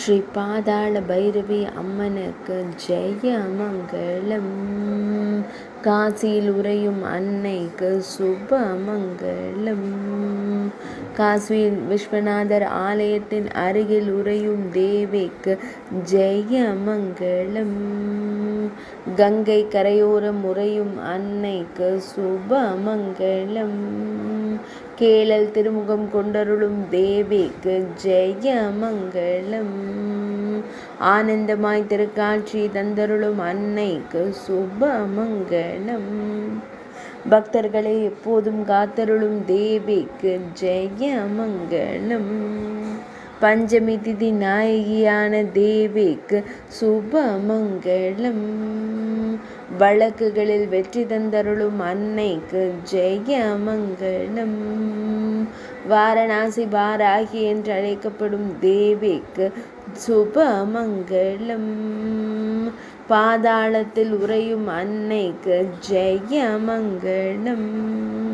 ஸ்ரீ பாதாள பைரவி அம்மனுக்கு ஜெயமங்கலம். காசியில் உறையும் அன்னைக்கு சுபமங்கலம். காசி விஸ்வநாதர் ஆலயத்தின் அருகில் உறையும் தேவிக்கு ஜெயமங்கலம். கங்கை கரையோரம் உறையும் அன்னைக்கு சுபமங்கலம். கேளல் திருமுகம் கொண்டருளும் தேவிக்கு ஜெயமங்கலம். ஆனந்தமாய் திருக்காட்சி தந்தருளும் அன்னைக்கு சுபமங்கலம். பக்தர்களை எப்போதும் காத்தருளும் தேவிக்கு ஜெயமங்கலம். பஞ்சமி திதி நாயகியான தேவிக்கு சுபமங்கலம். வழக்குகளில் வெற்றி தந்தருளும் அன்னைக்கு ஜெயமங்கலம். வாரணாசி வாராகி என்று அழைக்கப்படும் தேவிக்கு சுபமங்கலம். பாதாளத்தில் உறையும் அன்னைக்கு ஜெயமங்கலம்.